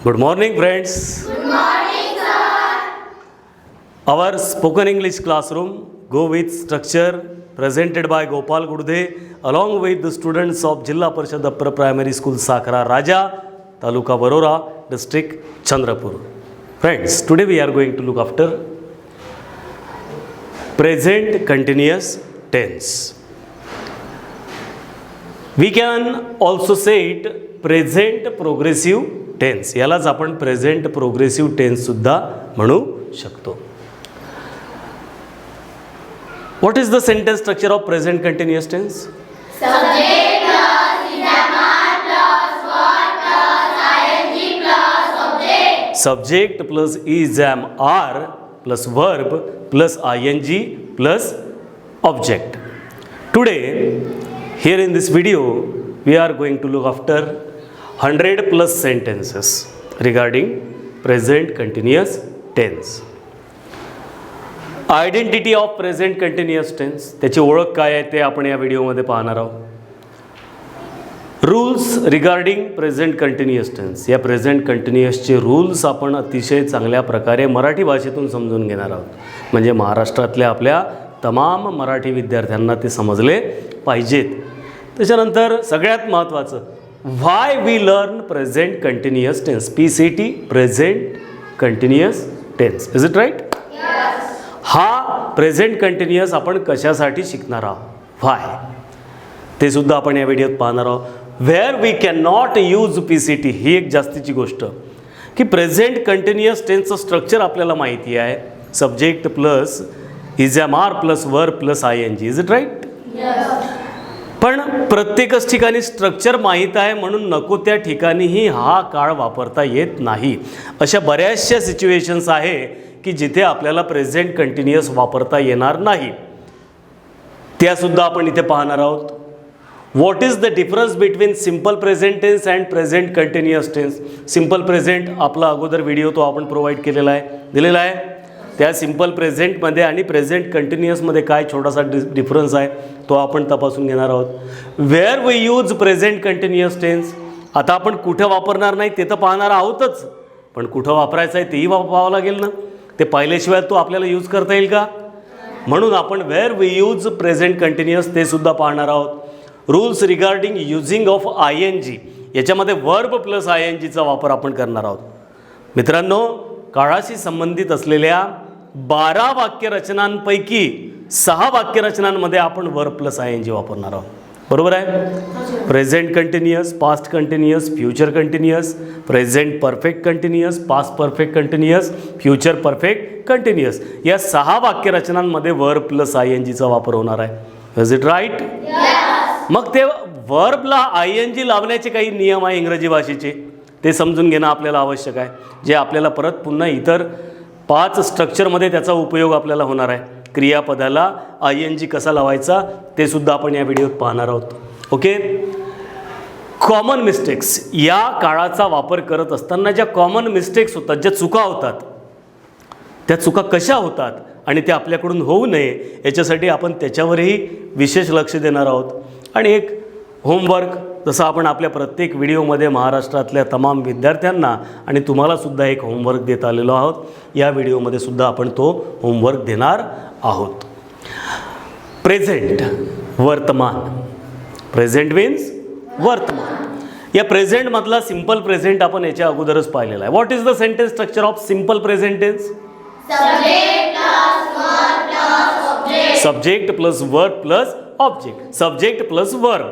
Good morning, friends. Good morning, sir. Our spoken English classroom go with structure presented by Gopal Gudde along with the students of Jilla Parishad Upper Primary School Sakra Raja, Taluka Varora, District Chandrapur. Friends, today we are going to look after present continuous tense. We can also say it present progressive tense. यालाच आपण present progressive tense सुद्धा म्हणू शकतो. What is the sentence structure of present continuous tense? Subject plus is am are plus verb plus ing plus object. Subject plus is am are plus verb plus ing plus object. Today, here in this video, we are going to look after 100 plus sentences regarding present continuous tense. Identity of present continuous tense, त्याची ओळख काय आहे ते आपण या व्हिडिओमध्ये पाहणार आहोत. Rules regarding present continuous tense, या प्रेझेंट कंटिन्युअसचे रूल्स आपण अतिशय चांगल्या प्रकारे मराठी भाषेतून समजून घेणार आहोत. म्हणजे महाराष्ट्रातल्या आपल्या तमाम मराठी विद्यार्थ्यांना ते समजले पाहिजेत. त्याच्यानंतर सगळ्यात महत्त्वाचं, why we learn present continuous tense, PCT present continuous tense. Is it right? हा प्रेझेंट कंटिन्युअस आपण कशासाठी शिकणार आहोत, व्हाय, ते सुद्धा आपण या व्हिडिओत पाहणार आहोत. Where we can not use PCT, ही एक जास्तीची गोष्ट की प्रेझेंट कंटिन्युअस टेन्सचं स्ट्रक्चर आपल्याला माहिती आहे. Subject plus is am are plus verb plus ING. Is it right? पण प्रत्येकच ठिकाणी स्ट्रक्चर माहीत आहे म्हणून नको त्या ठिकाणीही हा काळ वापरता येत नाही. अशा बऱ्याचशा सिच्युएशन्स आहे की जिथे आपल्याला प्रेझेंट कंटिन्युअस वापरता येणार नाही. त्यासुद्धा आपण इथे पाहणार आहोत. What is the difference between simple present tense and present continuous tense? Simple present आपला अगोदर व्हिडिओ तो आपण प्रोव्हाइड केलेला आहे, दिलेला आहे. त्या सिम्पल प्रेझेंटमध्ये आणि प्रेझेंट कंटिन्युअसमध्ये काय छोटासा डिफरन्स आहे तो आपण तपासून घेणार आहोत. Where we use present continuous tense, आता आपण कुठं वापरणार नाही ते तर पाहणार आहोतच, पण कुठं वापरायचं आहे तेही पाहावं लागेल ना. ते पाहिल्याशिवाय तो आपल्याला यूज करता येईल का? म्हणून आपण where we use present continuous ते सुद्धा पाहणार आहोत. Rules regarding using of ING, याच्यामध्ये वर्ब प्लस INGचा वापर आपण करणार आहोत. मित्रांनो, काळाशी संबंधित असलेल्या 12 वाक्यरचनांपैकी 6 वाक्यरचनांमध्ये आपण वर्ब प्लस ING वापरणार आहोत. बरोबर आहे? Present continuous, past continuous, future continuous, present perfect continuous, past perfect continuous, future perfect continuous, या 6 वाक्यरचनांमध्ये वर्ब प्लस INGचा वापर होणार आहे. Is it right? मग ते वर्बला ING लावण्याचे काही नियम आहे इंग्रजी भाषेचे, ते समजून घेणं आपल्याला आवश्यक आहे, जे आपल्याला परत पुन्हा इतर 5 स्ट्रक्चरमध्ये त्याचा उपयोग आपल्याला होणार आहे. क्रियापदाला ING कसा लावायचा ते सुद्धा आपण या व्हिडिओत पाहणार आहोत. ओके. कॉमन मिस्टेक्स, या काळाचा वापर करत असताना ज्या कॉमन मिस्टेक्स होतात, ज्या चुका होतात, त्या चुका कशा होतात आणि त्या आपल्याकडून होऊ नये याच्यासाठी आपण त्याच्यावरही विशेष लक्ष देणार आहोत. आणि एक होमवर्क, जसं आपण आपल्या प्रत्येक व्हिडिओमध्ये महाराष्ट्रातल्या तमाम विद्यार्थ्यांना आणि तुम्हालासुद्धा एक होमवर्क देत आलेलो आहोत, या व्हिडिओमध्ये सुद्धा आपण तो होमवर्क देणार आहोत. प्रेझेंट, वर्तमान. प्रेझेंट मीन्स वर्तमान. या प्रेझेंटमधला सिम्पल प्रेझेंट आपण याच्या अगोदरच पाहिलेला आहे. What is the sentence structure of simple present tense? Subject plus verb plus object. Subject plus verb,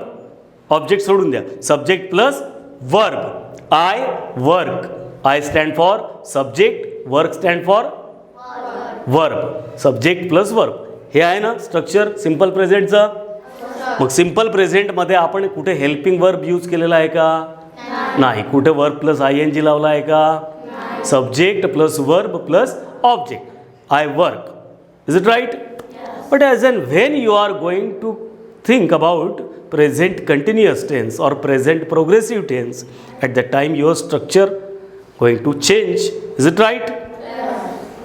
object सोडून द्या. Subject plus verb. I work, I stand for subject, work stand for verb. Subject plus verb, हे आहे ना structure simple प्रेझेंटचं. मग simple प्रेझेंटमध्ये आपण कुठे helping verb use केलेला आहे का? नाही. कुठे वर्ब प्लस ING लावला आहे का? Subject plus verb plus object. I work. Is it right? But as and when you are going to think about present continuous tense or present progressive tense, at that time your structure going to change. Is it right?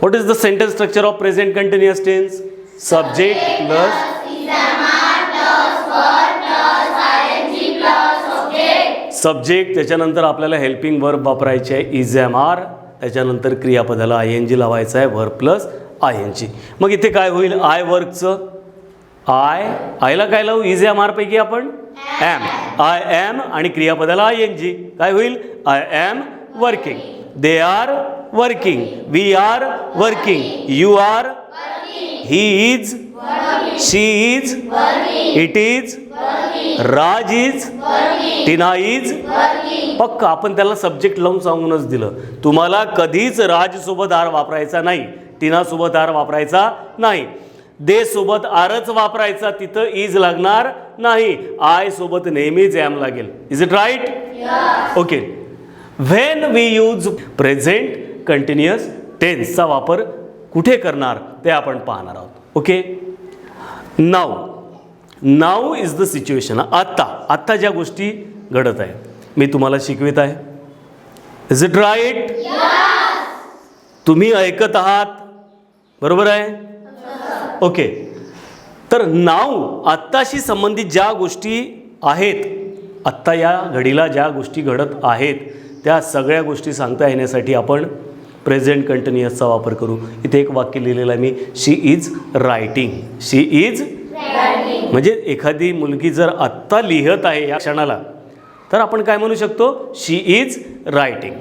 What is the sentence structure of present continuous tense? Subject plus subject, त्याच्यानंतर आपल्याला helping verb वापरायचे आहे is am R, त्याच्यानंतर क्रियापदाला I N G लावायचं आहे verb plus I N G. मग इथे काय होईल, आय वर्कचं आयला काय लावू, इज एम आरपैकी आपण ॲम, आय ॲम आणि क्रियापदाला आय एन जी, काय होईल I am working, they are working, we are working, you are, he is, she is, it is, Raj is, Tina is. पक्क आपण त्याला सब्जेक्ट लावून सांगूनच दिलं. तुम्हाला कधीच राज सोबत आर वापरायचा नाही, टीना सोबत आर वापरायचा नाही, दे सोबत आरच वापरायचा, तिथं इज लागणार नाही, आय सोबत नेहमीच ॲम लागेल. Is it right? Okay. When we use present continuous टेन्सचा वापर कुठे करणार ते आपण पाहणार आहोत. Okay. Now is the situation. आत्ता ज्या गोष्टी घडत आहे मी तुम्हाला शिकवित आहे. Is it right? तुम्ही ऐकत आहात, बरोबर आहे? ओके. तर नाऊ आत्ताशी संबंधित ज्या गोष्टी आहेत, आत्ता या घडीला ज्या गोष्टी घडत आहेत त्या सगळ्या गोष्टी सांगता येण्यासाठी आपण प्रेझेंट कंटिन्युअसचा वापर करू. इथे एक वाक्य लिहिलेलं आहे मी, शी इज रायटिंग. शी इज म्हणजे एखादी मुलगी जर आत्ता लिहत आहे या क्षणाला तर आपण काय म्हणू शकतो, she is writing.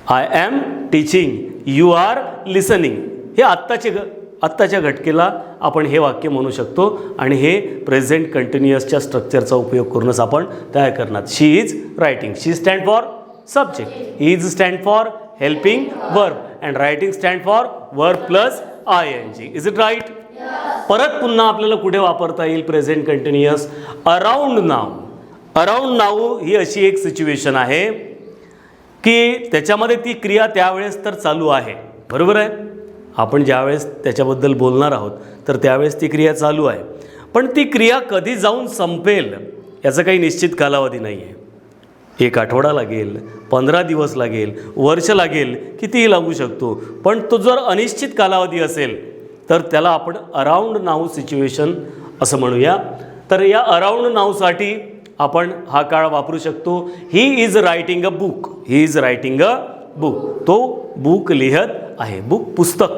I am teaching, you are listening. हे आत्ताच्या घटकेला आपण हे वाक्य म्हणू शकतो आणि हे प्रेझेंट कंटिन्युअसच्या स्ट्रक्चरचा उपयोग करूनच आपण तयार करणार. She is writing. She stand for subject, is stand for helping verb and writing stand for verb plus I N G. Is it right? परत पुन्हा आपल्याला कुठे वापरता येईल present continuous? Around now. Around now ही अशी एक सिच्युएशन आहे की त्याच्यामध्ये ती क्रिया त्यावेळेस तर चालू आहे, बरोबर आहे? आपण ज्यावेळेस त्याच्याबद्दल बोलणार आहोत तर त्यावेळेस ती क्रिया चालू आहे, पण ती क्रिया कधी जाऊन संपेल याचा काही निश्चित कालावधी नाही आहे. 1 आठवडा लागेल, 15 दिवस लागेल, वर्ष लागेल, कितीही लागू शकतो. पण तो जर अनिश्चित कालावधी असेल तर त्याला आपण अराउंड नाऊ सिच्युएशन असं म्हणूया. तर या अराउंड नाऊसाठी आपण हा काळ वापरू शकतो. He is writing a book. He is writing a book. तो बुक लिहत आहे. बुक पुस्तक.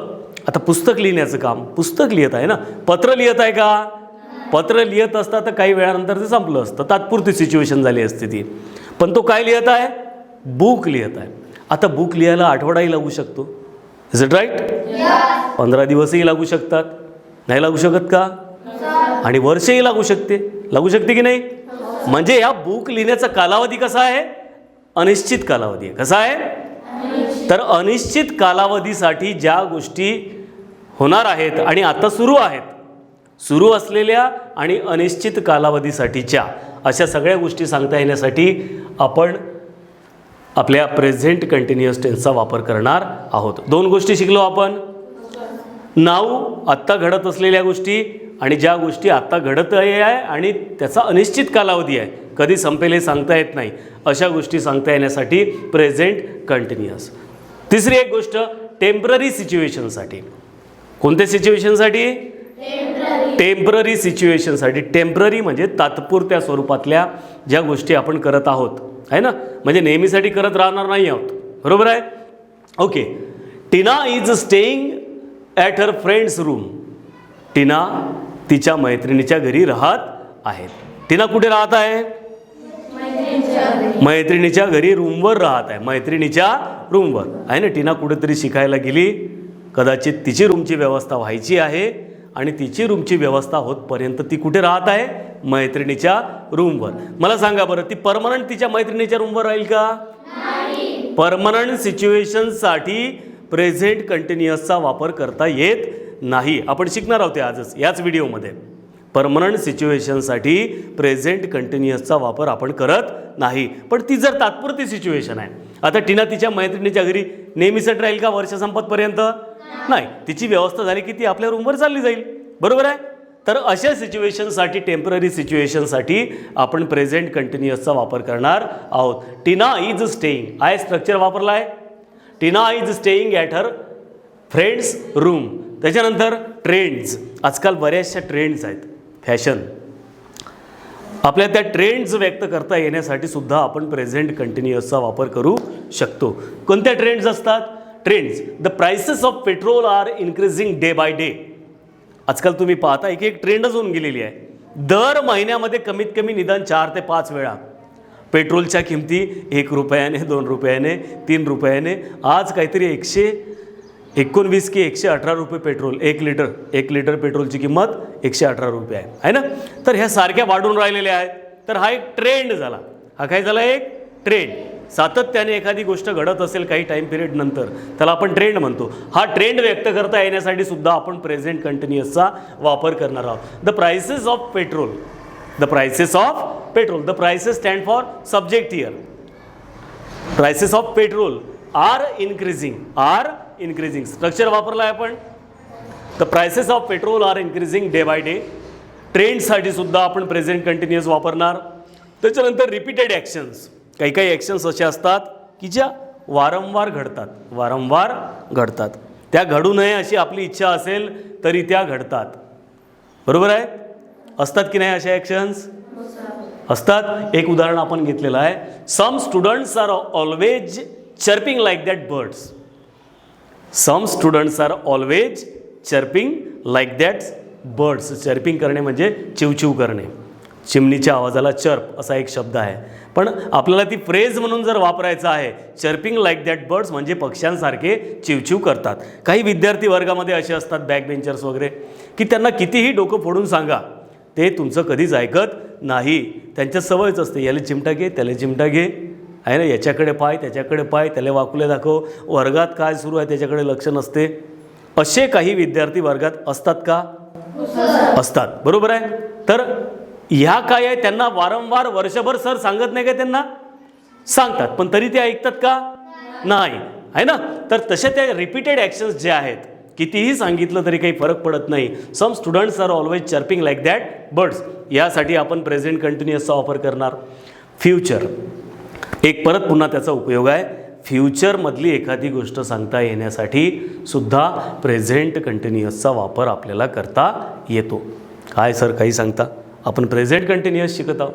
आता पुस्तक लिहिण्याचं काम, पुस्तक लिहित आहे ना. पत्र लिहित आहे का? पत्र लिहित असता तर काही वेळानंतर ते संपलं असतं, तात्पुरती सिच्युएशन झाली असती ती. पण तो काय लिहित आहे? बुक लिहित आहे. आता बुक लिहायला आठवडाही लागू शकतो. Is it right? 15 दिवसही लागू शकतात, नाही लागू शकत का? आणि वर्षही लागू शकते की नाही? म्हणजे या बुक लिहिण्याचा कालावधी कसा आहे? अनिश्चित कालावधी आहे. कसा आहे? तर अनिश्चित कालावधीसाठी ज्या गोष्टी होणार आहेत आणि आता सुरू आहेत, सुरू असलेल्या आणि अनिश्चित कालावधीसाठीच्या अशा सगळ्या गोष्टी सांगता येण्यासाठी आपण आपल्या प्रेझेंट कंटिन्युअस टेन्सचा वापर करणार आहोत. 2 गोष्टी शिकलो आपण. नाऊ आत्ता घडत असलेल्या गोष्टी आणि ज्या गोष्टी आत्ता घडत आहे आणि त्याचा अनिश्चित कालावधी आहे, कधी संपेल हे सांगता येत नाही, अशा गोष्टी सांगता येण्यासाठी प्रेझेंट कंटिन्युअस. तिसरी एक गोष्ट टेम्पररी सिच्युएशनसाठी. कोणत्या सिच्युएशनसाठी? टेम्पररी सिच्युएशनसाठी. टेम्पररी म्हणजे तात्पुरत्या स्वरूपातल्या ज्या गोष्टी आपण करत आहोत, आहे ना, म्हणजे नेहमीसाठी करत राहणार नाही आहोत, बरोबर आहे? Okay. Tina is staying at her friends room. Tina तिच्या मैत्रिणीच्या घरी राहत आहेत. टीना कुठे राहत आहे? मैत्रिणीच्या घरी, रूमवर राहत आहे. मैत्रिणीच्या रूमवर आहे ना. टीना कुठेतरी शिकायला गेली, कदाचित तिची रूमची व्यवस्था व्हायची आहे आणि तिची रूमची व्यवस्था होतपर्यंत ती कुठे राहत आहे? मैत्रिणीच्या रूमवर. मला सांगा बरं, ती परमनंट तिच्या मैत्रिणीच्या रूमवर राहील का? परमनंट सिच्युएशनसाठी प्रेझेंट कंटिन्युअसचा वापर करता येत नाही. आपण शिकणार आहोत आजच याच व्हिडिओमध्ये. परमनंट सिच्युएशनसाठी प्रेझेंट कंटिन्युअसचा वापर आपण करत नाही. पण ती जर तात्पुरती सिच्युएशन आहे, आता टीना तिच्या मैत्रिणीच्या घरी नेहमीसाठी राहील का वर्ष संपतपर्यंत? नाही. तिची व्यवस्था झाली की ती आपल्या रूमवर चालली जाईल, बरोबर आहे? तर अशा सिच्युएशनसाठी, टेम्पररी सिच्युएशनसाठी आपण प्रेझेंट कंटिन्युअसचा वापर करणार आहोत. Tina is staying. I structure वापरला आहे. Tina is staying at her friends room. त्याच्यानंतर ट्रेंड्स. आजकाल बऱ्याचशा ट्रेंड्स आहेत, फॅशन. आपल्या त्या ट्रेंड्स व्यक्त करता येण्यासाठी सुद्धा आपण प्रेझेंट कंटिन्युअसचा वापर करू शकतो. कोणत्या ट्रेंड्स असतात? Trends, the prices of petrol are increasing day by day. आजकाल तुम्ही पाहता एक एक ट्रेंडच होऊन गेलेली आहे. दर महिन्यामध्ये कमीत कमी निदान 4 ते 5 वेळा पेट्रोलच्या किमती 1 रुपयाने, 2 रुपयाने, 3 रुपयाने, आज काहीतरी 119 की 118 रुपये पेट्रोल, 1 लिटर पेट्रोलची किंमत 118 रुपये आहे ना. तर ह्या सारख्या वाढून राहिलेल्या आहेत. तर हा एक ट्रेंड झाला. हा काय झाला? एक ट्रेंड. सातत्याने एखादी गोष्ट घडत असेल काही टाईम पिरियड नंतर त्याला आपण ट्रेंड म्हणतो. हा ट्रेंड व्यक्त करता येण्यासाठी सुद्धा आपण प्रेझेंट कंटिन्युअसचा वापर करणार आहोत. The prices of petrol, the prices of petrol, the prices stand for subject here. Prices of petrol are increasing, structure वापरला आहे आपण. The prices of petrol are increasing day by day. ट्रेंडसाठी सुद्धा आपण प्रेझेंट कंटिन्युअस वापरणार. त्याच्यानंतर repeated actions, काही actions अशा असतात की ज्या वारंवार घडतात. त्या घडू नये अशी आपली इच्छा असेल तरी त्या घडतात. बरोबर आहे? असतात की नाही अशा ॲक्शन्स? असतात. एक उदाहरण आपण घेतलेलं आहे. Some students are always chirping like that birds. Some students are always chirping like that birds. Chirping करणे म्हणजे चिवचिव करणे. चिमणीच्या आवाजाला चर्प असा एक शब्द आहे. पण आपल्याला ती फ्रेज म्हणून जर वापरायचं आहे, चर्पिंग लाईक दॅट बर्ड्स म्हणजे पक्ष्यांसारखे चिवचिव करतात. काही विद्यार्थी वर्गामध्ये असे असतात, बॅक बेंचर्स वगैरे, की त्यांना कितीही डोकं फोडून सांगा ते तुमचं कधीच ऐकत नाही. त्यांच्या सवयच असते, याला चिमटा घे, त्याला चिमटा घे, आहे ना, याच्याकडे पाय, त्याच्याकडे पाय, त्याला वाकुले दाखव, वर्गात काय सुरू आहे त्याच्याकडे लक्ष नसते. असे काही विद्यार्थी वर्गात असतात का? असतात. बरोबर आहे. तर ह्या काय आहे, त्यांना वारंवार वर्षभर सर सांगत नाही का? त्यांना सांगतात, पण तरी ते ऐकतात का? नाही, आहे ना. तर तसे त्या रिपीटेड ॲक्शन्स जे आहेत, कितीही सांगितलं तरी काही फरक पडत नाही. Some students are always chirping like that birds. यासाठी आपण प्रेझेंट कंटिन्युअसचा वापर करणार. फ्युचर, एक परत पुन्हा त्याचा उपयोग आहे. फ्युचरमधली एखादी गोष्ट सांगता येण्यासाठी सुद्धा प्रेझेंट कंटिन्युअसचा वापर आपल्याला करता येतो. काय सर काही सांगता? आपण प्रेझेंट कंटिन्युअस शिकत आहोत,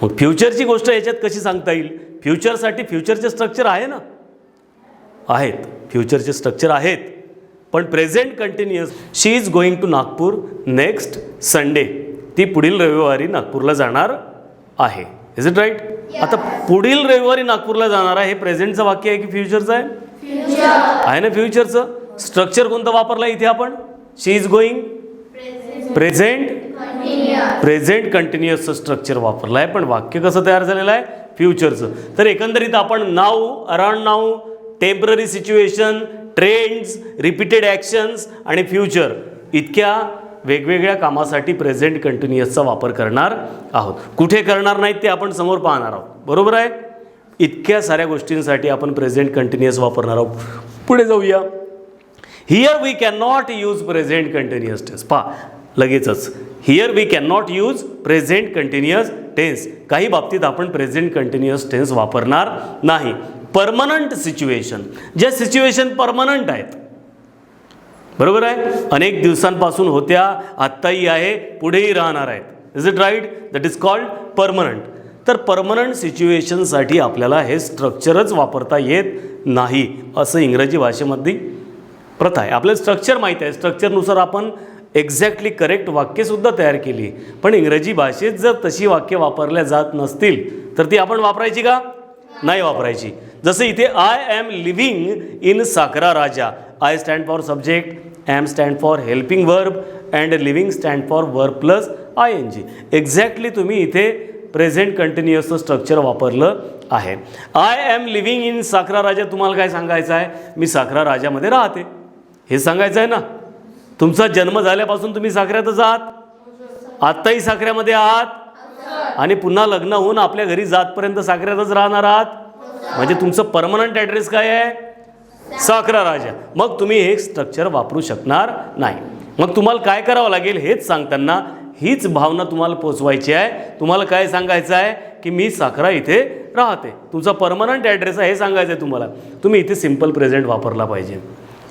मग फ्युचरची गोष्ट याच्यात कशी सांगता येईल? फ्युचरसाठी फ्युचरचे स्ट्रक्चर आहे ना, आहेत, फ्युचरचे स्ट्रक्चर आहेत. पण present continuous, she is going to Nagpur next Sunday. ती पुढील रविवारी नागपूरला जाणार आहे. Is it right? आता पुढील रविवारी नागपूरला जाणार आहे, हे प्रेझेंटचं वाक्य आहे की फ्युचरचं आहे? आहे ना फ्युचरचं. स्ट्रक्चर कोणतं वापरलं इथे आपण? शी इज गोइंग, प्रेझेंट कंटिन्युअसचं स्ट्रक्चर वापरलं आहे. पण वाक्य कसं तयार झालेलं आहे? फ्युचरचं. तर एकंदरीत आपण now, around now, temporary situation, trends, repeated actions आणि फ्युचर इतक्या वेगवेगळ्या कामासाठी प्रेझेंट कंटिन्युअसचा वापर करणार आहोत. कुठे करणार नाहीत ते आपण समोर पाहणार आहोत. बरोबर आहे? इतक्या साऱ्या गोष्टींसाठी आपण प्रेझेंट कंटिन्युअस वापरणार आहोत. पुढे जाऊया. Here we can not use present continuous tense. पहा लगेचच, here we can not use present continuous tense. काही बाबतीत आपण प्रेझेंट कंटिन्युअस टेन्स वापरणार नाही. परमनंट सिच्युएशन, ज्या सिच्युएशन परमनंट आहेत, बरोबर आहे, अनेक दिवसांपासून होत्या, आत्ताही आहे, पुढेही राहणार आहेत. Is it right? That is called permanent. तर परमनंट सिच्युएशनसाठी आपल्याला हे स्ट्रक्चरच वापरता येत नाही, असं इंग्रजी भाषेमधली प्रथा आहे. आपल्याला स्ट्रक्चर माहीत आहे, स्ट्रक्चरनुसार आपण एक्झॅक्टली करेक्ट वाक्यसुद्धा तयार केली. पण इंग्रजी भाषेत जर तशी वाक्य वापरल्या जात नसतील तर ती आपण वापरायची का? नाही वापरायची. जसं इथे I am living in Sakhara Raja. I stand for subject, am stand for helping verb and living stand for verb plus ING. Exactly तुम्ही इथे प्रेझेंट कंटिन्युअसचं स्ट्रक्चर वापरलं आहे. I am living in Sakhara Raja. तुम्हाला काय सांगायचं आहे? मी साखरा राजामध्ये राहते, हे सांगायचं आहे ना. तुमचा जन्म झाल्यापासून तुम्ही साखऱ्यातच आहात, आत्ताही साखऱ्यामध्ये आहात आणि पुन्हा लग्न होऊन आपल्या घरी जातपर्यंत साखऱ्यातच राहणार आहात. म्हणजे तुमचं परमनंट ॲड्रेस काय आहे? साखरा राजा. मग तुम्ही हे स्ट्रक्चर वापरू शकणार नाही. मग तुम्हाला काय करावं लागेल? हेच सांगताना हीच भावना तुम्हाला पोचवायची आहे. तुम्हाला काय सांगायचं आहे की मी साखरा इथे राहते, तुमचा परमनंट ॲड्रेस आहे हे सांगायचं आहे तुम्हाला. तुम्ही इथे सिम्पल प्रेझेंट वापरला पाहिजे.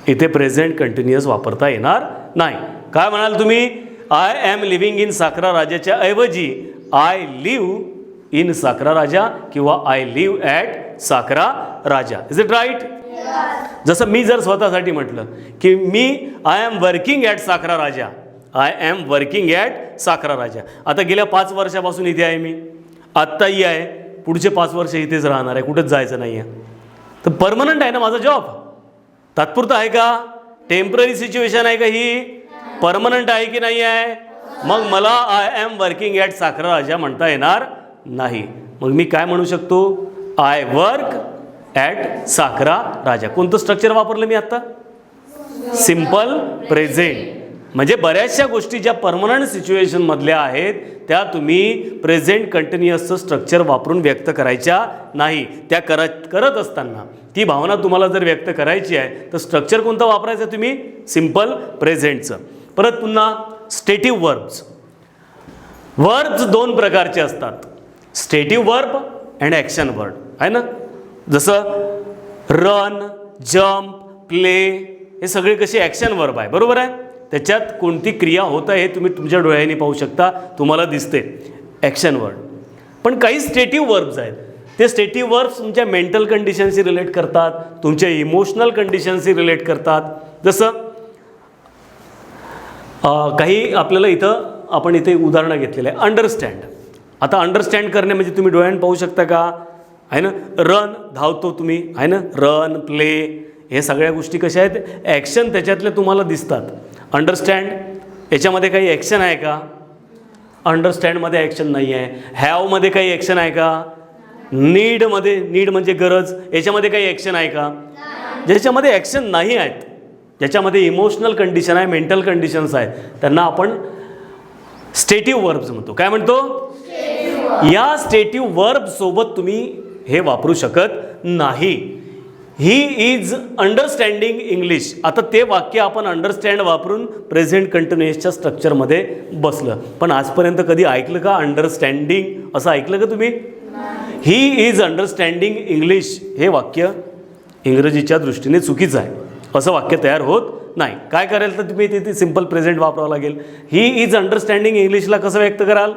इथे प्रेझेंट कंटिन्युअस वापरता येणार नाही. काय म्हणाल तुम्ही? I am living in Sakhara राजाच्या ऐवजी I live in Sakhara Raja किंवा I live at Sakhara Raja. Is it right? जसं मी जर स्वतःसाठी म्हटलं की I am working at Sakhara Raja, I am working at Sakhara Raja. आता गेल्या 5 वर्षापासून इथे आहे मी, आत्ताही आहे, पुढचे 5 वर्ष इथेच राहणार आहे, कुठेच जायचं नाही आहे. तर परमनंट आहे ना माझा जॉब? तात्पुरतं आहे का? टेम्पररी सिच्युएशन आहे का ही? परमनंट आहे की नाही आहे? मग मला I am working at Sakhara Raja म्हणता येणार नाही. मग मी काय म्हणू शकतो? I work at Sakhara Raja. कोणतं स्ट्रक्चर वापरलं मी आत्ता? Simple present. म्हणजे बऱ्याचशा गोष्टी ज्या परमनंट सिच्युएशनमधल्या आहेत त्या तुम्ही प्रेझेंट कंटिन्युअसचं स्ट्रक्चर वापरून व्यक्त करायच्या नाही. त्या करत असताना ती भावना तुम्हाला जर व्यक्त करायची आहे तर स्ट्रक्चर कोणतं वापरायचं? तुम्ही सिम्पल प्रेझेंटचं. परत पुन्हा स्टेटिव्ह वर्ब्स. वर्ब्स 2 प्रकारचे असतात, स्टेटिव्ह वर्ब अँड ॲक्शन वर्ड, आहे ना. जसं रन, जम्प, प्ले हे सगळे कसे ॲक्शन वर्ब आहे, बरोबर आहे. त्याच्यात कोणती क्रिया होत आहे हे तुम्ही तुमच्या डोळ्यांनी पाहू शकता, तुम्हाला दिसते ॲक्शन वर्ड. पण काही स्टेटिव्ह वर्ब्स आहेत, ते स्टेटिव्ह वर्ब्स तुमच्या मेंटल कंडिशनशी रिलेट करतात, तुमच्या इमोशनल कंडिशनशी रिलेट करतात. जसं काही आपल्याला आपण इथे उदाहरणं घेतलेलं आहे. अंडरस्टँड. आता अंडरस्टँड करणे म्हणजे तुम्ही डोळ्यांनी पाहू शकता का, आहे ना. रन, धावतो तुम्ही, आहे ना. रन, प्ले हे सगळ्या गोष्टी कशा आहेत? ॲक्शन त्याच्यातले तुम्हाला दिसतात. अंडरस्टँड याच्यामध्ये काही ॲक्शन आहे का? अंडरस्टँडमध्ये ॲक्शन नाही आहे. हॅवमध्ये काही ॲक्शन आहे का? नीड म्हणजे गरज, याच्यामध्ये काही ॲक्शन आहे का? ज्याच्यामध्ये ॲक्शन नाही आहेत, ज्याच्यामध्ये इमोशनल कंडिशन आहे, मेंटल कंडिशन्स आहेत, त्यांना आपण स्टेटिव्ह वर्ब्स म्हणतो. काय म्हणतो? या स्टेटिव्ह वर्ब सोबत तुम्ही हे वापरू शकत नाही. He is understanding English. आता ते वाक्य आपण अंडरस्टँड वापरून प्रेझेंट कंटिन्युअसच्या स्ट्रक्चरमध्ये बसलं. पण आजपर्यंत कधी ऐकलं का अंडरस्टँडिंग असं ऐकलं का तुम्ही? ही इज अंडरस्टँडिंग इंग्लिश हे वाक्य इंग्रजीच्या दृष्टीने चुकीचं आहे, असं वाक्य तयार होत नाही. काय करायला तर तुम्ही तिथे सिम्पल प्रेझेंट वापरावं लागेल. ही इज अंडरस्टँडिंग इंग्लिशला कसं व्यक्त कराल?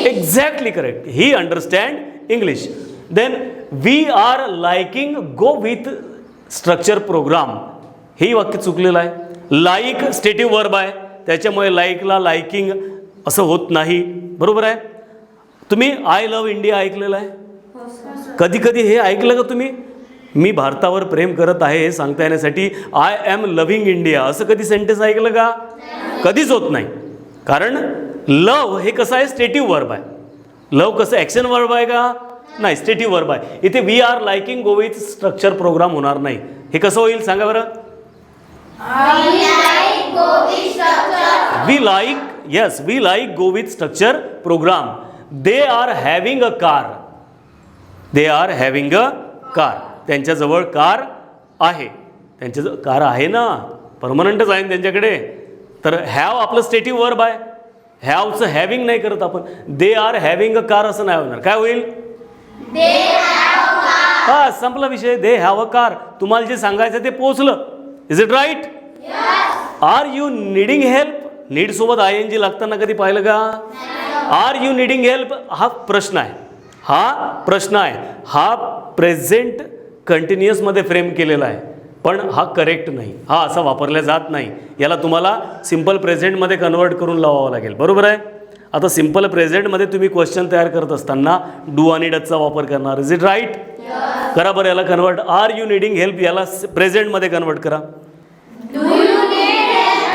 Exactly correct. He understand English. Then we are liking go with structure program. हे वाक्य चुकलेलं आहे. लाईक स्टेटिव्ह वर्ब आहे, त्याच्यामुळे लाईकला लाइकिंग असं होत नाही, बरोबर आहे. तुम्ही आय लव्ह इंडिया ऐकलेलं आहे? कधी कधी हे ऐकलं का तुम्ही? मी भारतावर प्रेम करत आहे हे सांगता येण्यासाठी आय एम लव्हिंग इंडिया असं कधी सेंटेन्स ऐकलं का? कधीच होत नाही. कारण लव हे कसं आहे? स्टेटिव्ह वर्ब आहे. लव कसं ॲक्शन वर्ब आहे का? नाही, स्टेटिव्ह वर्ब आहे. इथे we are liking go with structure program होणार नाही. हे कसं होईल सांगा बरं? We like go with structure program. They are having a car. त्यांच्याजवळ कार आहे. त्यांच्याजवळ कार आहे ना, परमनंटच आहे त्यांच्याकडे. तर हॅव आपलं स्टेटिव्ह वर्ब आहे. हॅवचं हॅव्हिंग नाही करत आपण. They are having a car असं नाही होणार. काय होईल? हा, संपला विषय. They have a car. तुम्हाला जे सांगायचं ते पोहोचलं. Is it right? Are you needing help? Need सोबत ING लागताना कधी पाहिलं का? आर यू नीडिंग हेल्प हा प्रश्न आहे. हा प्रेझेंट कंटिन्युअसमध्ये फ्रेम केलेला आहे, पण हा करेक्ट नाही. हा असा वापरला जात नाही. याला तुम्हाला सिम्पल प्रेझेंटमध्ये कन्वर्ट करून लावावं लागेल, बरोबर आहे. आता सिम्पल प्रेझेंटमध्ये तुम्ही क्वेश्चन तयार करत असताना डू आणि डजचा वापर करणार. Is it right? करा बरं याला convert. Are you needing help याला प्रेझेंटमध्ये कन्वर्ट करा.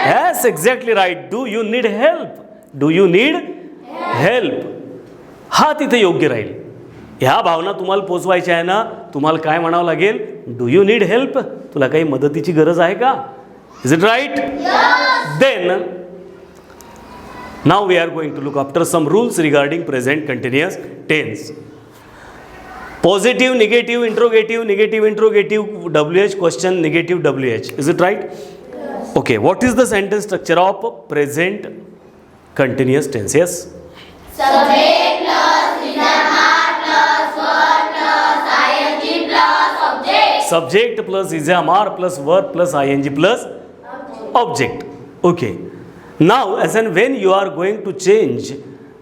Yes, exactly right. Do you need help हा तिथे योग्य राहील. ह्या भावना तुम्हाला पोचवायच्या आहे ना, तुम्हाला काय म्हणावं लागेल? Do you need help? तुला काही मदतीची गरज आहे का? Is it right? Then now we are going to look after some rules regarding present continuous tense. Positive, negative, interrogative, WH question, negative WH. Is it right? Okay. What is the sentence structure of present continuous tense? Yes. Subject plus Subject plus is a mark plus verb plus ing plus object. Okay. Now, as and when you are going to change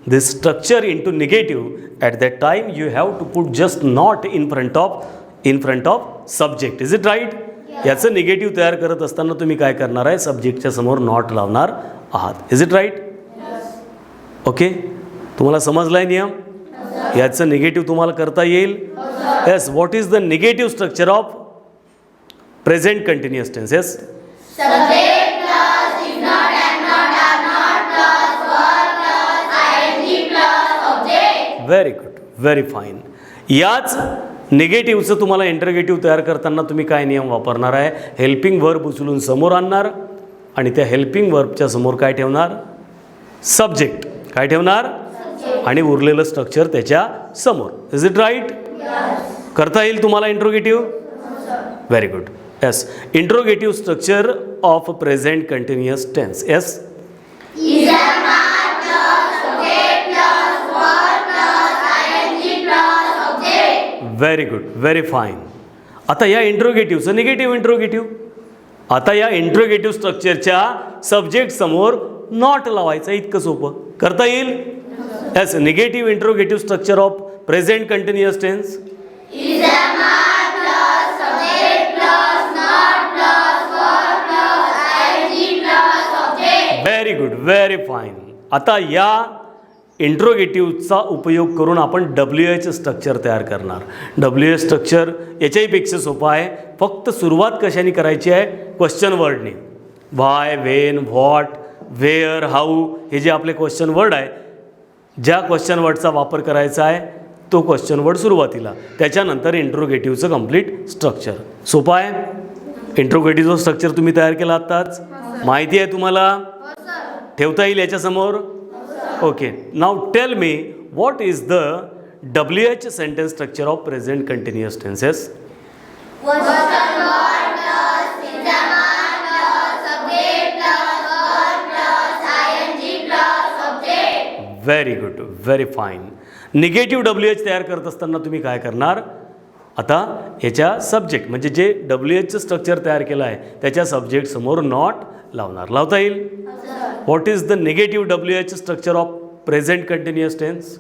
this structure into negative, at that time you have to put just not in front of subject. Is it right? याचं negative तयार करत असताना तुम्ही काय करणार आहे, सब्जेक्टच्या समोर not लावणार आहात. Is it right? ओके, तुम्हाला समजला आहे नियम? याचं निगेटिव्ह तुम्हाला करता येईल. Yes. What is the negative structure of present continuous tense? Yes. Subject plus is not and not are not plus verb plus ing plus object. Very good, very fine. याच निगेटिव्हचं तुम्हाला इंटरगेटिव्ह तयार करताना तुम्ही काय नियम वापरणार आहे, हेल्पिंग वर्ब उचलून समोर आणणार आणि त्या हेल्पिंग वर्बच्या समोर काय ठेवणार, सब्जेक्ट काय ठेवणार आणि उरलेलं स्ट्रक्चर त्याच्या समोर. Is it right? करता येईल तुम्हाला interrogative? Very good. Yes. Interrogative structure of present continuous tense. Yes. Is a mark plus subject plus verb plus ing plus object. Very good, very fine. आता या इंट्रोगेटिव्हचं निगेटिव्ह इंट्रोगेटिव्ह, आता या interrogative स्ट्रक्चरच्या subject समोर नॉट लावायचं. इतकं सोपं. करता येईल? Yes. Negative interrogative structure of present continuous tense. Is a mark plus subject plus not plus verb plus ing plus object. Very good, very fine. आता या इंट्रोगेटिव्हचा उपयोग करून आपण WH स्ट्रक्चर तयार करणार. WH स्ट्रक्चर याच्याहीपेक्षा सोपं आहे. फक्त सुरुवात कशाने करायची आहे, क्वेश्चन वर्डने. Why, when, what, where, how हे जे आपले क्वेश्चन वर्ड आहे, ज्या क्वेश्चन वर्डचा वापर करायचा आहे तो क्वेश्चन वर्ड सुरुवातीला, त्याच्यानंतर इंट्रोगेटिव्हचं कंप्लीट स्ट्रक्चर. सोपं आहे. इंट्रोगेटिव्हचं स्ट्रक्चर तुम्ही तयार केलं आत्ताच, माहिती आहे तुम्हाला? ठेवता येईल याच्यासमोर? Okay. Now tell me what is the WH sentence structure of present continuous tenses? Question word plus is a mark plus subject plus verb plus ing plus object. Very good, very fine. Negative WH तयार करत असताना तुम्ही काय करणार, आता याच्या subject म्हणजे जे WHचं स्ट्रक्चर तयार केलं आहे त्याच्या सब्जेक्ट समोर नॉट लावणार. लावता येईल? What is the negative WH structure of present continuous tense?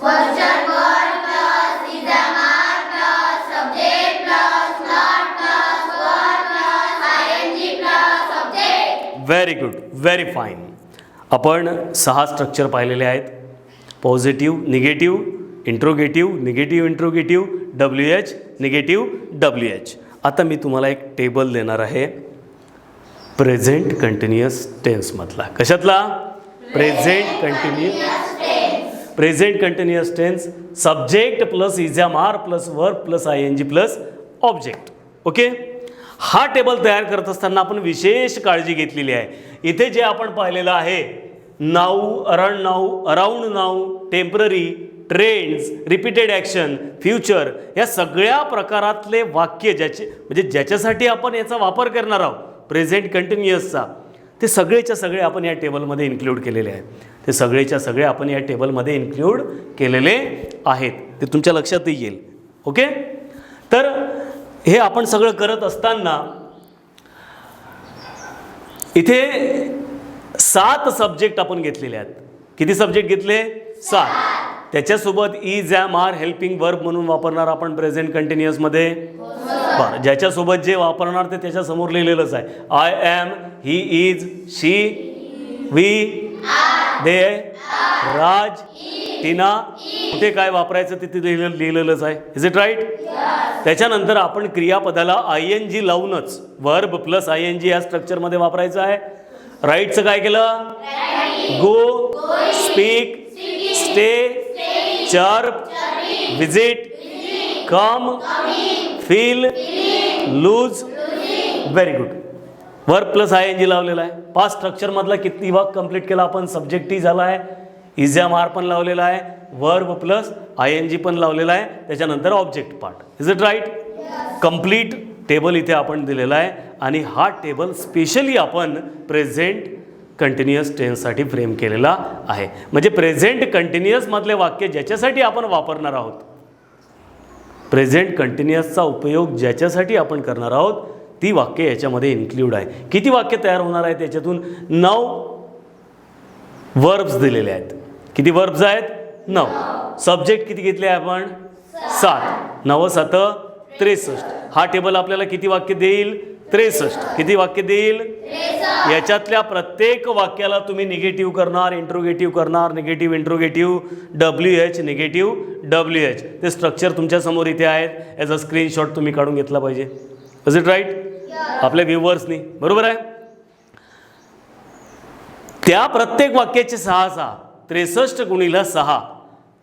Question word plus is a mark plus subject plus not plus verb plus ing plus object. Very good, very fine. आपण 6 structure पाहिलेले आहेत. Positive, negative, interrogative, negative interrogative, WH, negative WH. आता मी तुम्हाला एक table देणार आहे present continuous टेन्समधला. कशातला? Present continuous tense. Subject plus is am are plus verb plus ing plus object. Okay. हा टेबल तयार करत असताना आपण विशेष काळजी घेतलेली आहे. इथे जे आपण पाहिलेलं आहे, now, around now, temporary, trends, repeated action, future, या सगळ्या प्रकारातले वाक्य म्हणजे ज्याच्यासाठी आपण याचा वापर करणार आहोत प्रेझेंट कंटिन्युअसचा, ते सगळेच्या सगळे आपण या टेबलमध्ये इन्क्लूड केलेले आहेत. ते सगळेच्या सगळे आपण या टेबलमध्ये इन्क्लूड केलेले आहेत. ते तुमच्या लक्षातही येईल. ओके. तर हे आपण सगळं करत असताना इथे 7 सब्जेक्ट आपण घेतलेले आहेत. किती सब्जेक्ट घेतले? 7. त्याच्यासोबत is, am, are helping verb म्हणून वापरणार आपण प्रेझेंट कंटिन्युअसमध्ये. बरं, ज्याच्यासोबत जे वापरणार ते त्याच्यासमोर लिहिलेलंच आहे. I am, he is, she, we, they, Raj, Tina. कुठे काय वापरायचं ते तिथे लिहिलेलंच आहे. Is it right? त्याच्यानंतर आपण क्रियापदाला ing लावूनच वर्ब प्लस ing या स्ट्रक्चरमध्ये वापरायचं आहे. राईटचं काय केलं? Go, speak, stay, chirp, visit, come, feel, lose. Very good. Verb plus ing लावलेला आहे. 5 स्ट्रक्चरमधला किती भाग कंप्लीट केला आपण? सब्जेक्टही झाला आहे, इज एम आर पण लावलेला आहे, वर्ब प्लस ing पण लावलेला आहे, त्याच्यानंतर object part. Is it right? Complete table इथे आपण दिलेला आहे आणि हा टेबल स्पेशली आपण प्रेझेंट कंटिन्युअस टेन्ससाठी फ्रेम केलेला आहे. म्हणजे प्रेझेंट कंटिन्युअसमधले वाक्य ज्याच्यासाठी आपण वापरणार आहोत, प्रेझेंट कंटिन्युअसचा उपयोग ज्याच्यासाठी आपण करणार आहोत ती वाक्य याच्यामध्ये इन्क्ल्यूड आहे. किती वाक्य तयार होणार आहे त्याच्यातून? 9 वर्ब्स दिलेले आहेत. किती वर्ब्स आहेत? 9. सब्जेक्ट किती घेतले आहे आपण? 7. 9 7 63. हा टेबल आपल्याला किती वाक्य देईल? 63. किती वाक्य देईल? याच्यातल्या प्रत्येक वाक्याला तुम्ही निगेटिव्ह करणार, इंट्रोगेटिव्ह करणार, negative interrogative, WH negative WH. ते स्ट्रक्चर तुमच्यासमोर इथे आहेत. याचा स्क्रीनशॉट तुम्ही काढून घेतला पाहिजे. Is it right? आपल्या व्ह्युअर्सनी बरोबर आहे. त्या प्रत्येक वाक्याचे 6 6 63 गुणिले 6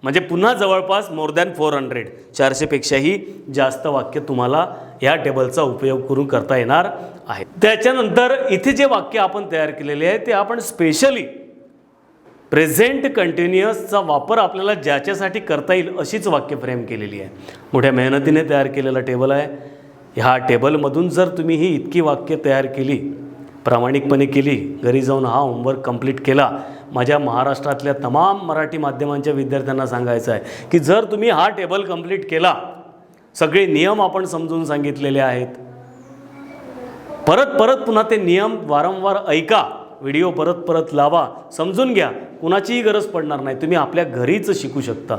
म्हणजे पुन्हा जवळपास मोर दॅन 400 400पेक्षाही जास्त वाक्य तुम्हाला या टेबलचा उपयोग करून करता येणार आहे. त्याच्यानंतर इथे जे वाक्य आपण तयार केलेले आहे ते आपण स्पेशली प्रेझेंट कंटिन्युअसचा वापर आपल्याला ज्याच्यासाठी करता येईल अशीच वाक्य फ्रेम केलेली आहे. मोठ्या मेहनतीने तयार केलेला टेबल आहे. ह्या टेबलमधून जर तुम्ही ही इतकी वाक्य तयार केली, प्रामाणिकपणे केली, घरी जाऊन हा होमवर्क कंप्लीट केला, माझ्या महाराष्ट्रातल्या तमाम मराठी माध्यमांच्या विद्यार्थ्यांना सांगायचं आहे की जर तुम्ही हा टेबल कंप्लीट केला, सगळे नियम आपण समजून सांगितलेले आहेत, परत परत पुन्हा ते नियम वारंवार ऐका, व्हिडिओ परत परत लावा, समजून घ्या, कुणाचीही गरज पडणार नाही. तुम्ही आपल्या घरीच शिकू शकता.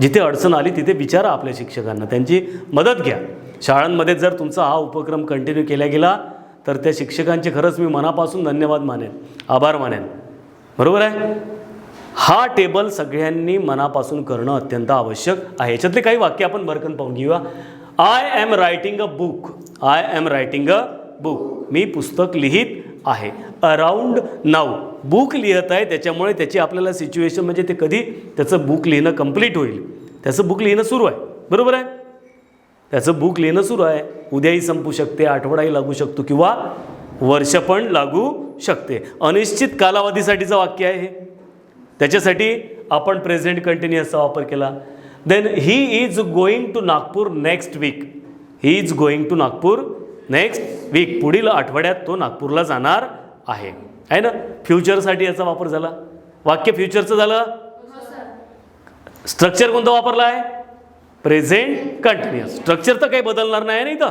जिथे अडचण आली तिथे विचारा आपल्या शिक्षकांना, त्यांची मदत घ्या. शाळांमध्ये जर तुमचा हा उपक्रम कंटिन्यू केला गेला तर त्या शिक्षकांचे खरंच मी मनापासून धन्यवाद मानेन, आभार मानेन. बरोबर आहे. हा टेबल सगळ्यांनी मनापासून करणं अत्यंत आवश्यक आहे. याच्यातले काही वाक्य आपण भरकन पाहून घेऊया. I am writing a book. I am writing a book. मी पुस्तक लिहित आहे. Around now. बुक लिहित आहे त्याच्यामुळे त्याची आपल्याला सिच्युएशन म्हणजे ते कधी त्याचं बुक लिहिणं कंप्लीट होईल, त्याचं बुक लिहिणं सुरू आहे. बरोबर आहे. त्याचं बुक लिहिणं सुरू आहे. उद्याही संपू शकते, आठवडाही लागू शकतो किंवा वर्ष पण लागू शकते. अनिश्चित कालावधीसाठीचं वाक्य आहे हे. त्याच्यासाठी आपण प्रेझेंट कंटिन्युअसचा वापर केला. Then he is going to Nagpur next week. He is going to Nagpur next week. पुढील आठवड्यात तो नागपूरला जाणार आहे ना. फ्युचरसाठी याचा वापर झाला. वाक्य फ्युचरचं झालं. स्ट्रक्चर कोणतं वापरलं आहे? Present continuous. स्ट्रक्चर तर काही बदलणार नाही नाही. तर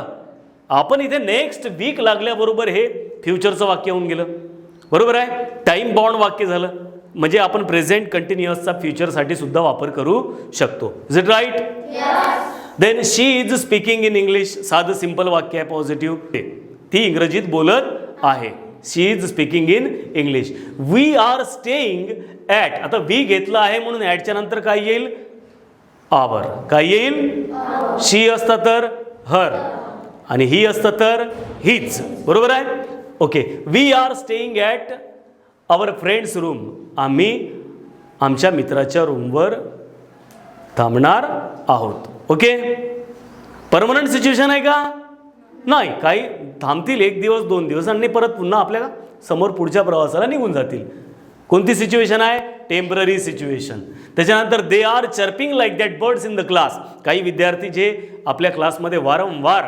आपण इथे नेक्स्ट वीक लागल्याबरोबर हे फ्युचरचं वाक्य होऊन गेलं. बरोबर आहे. टाईम बाउंड वाक्य झालं. म्हणजे आपण प्रेझेंट कंटिन्युअसचा फ्युचरसाठी सुद्धा वापर करू शकतो. Is it right? Then she is speaking in English. साधं सिंपल वाक्य आहे, पॉझिटिव्ह. ती इंग्रजीत बोलत आहे. She is speaking in English. We are staying at. आता वी घेतला आहे म्हणून ॲटच्या नंतर काय येईल? आवर. काय येईल? शी असता तर हर आणि ही असतं तर हीच. बरोबर आहे. Okay. We are staying at our friend's room. आम्ही आमच्या मित्राच्या रूमवर थांबणार आहोत. ओके. परमनंट सिच्युएशन आहे का? नाही. काही थांबतील 1 दिवस 2 दिवस आणि परत पुन्हा आपल्या समोर पुढच्या प्रवासाला निघून जातील. कोणती सिच्युएशन आहे? Temporary situation. त्याच्यानंतर they are chirping like that birds in the class. काही विद्यार्थी जे आपल्या क्लासमध्ये वारंवार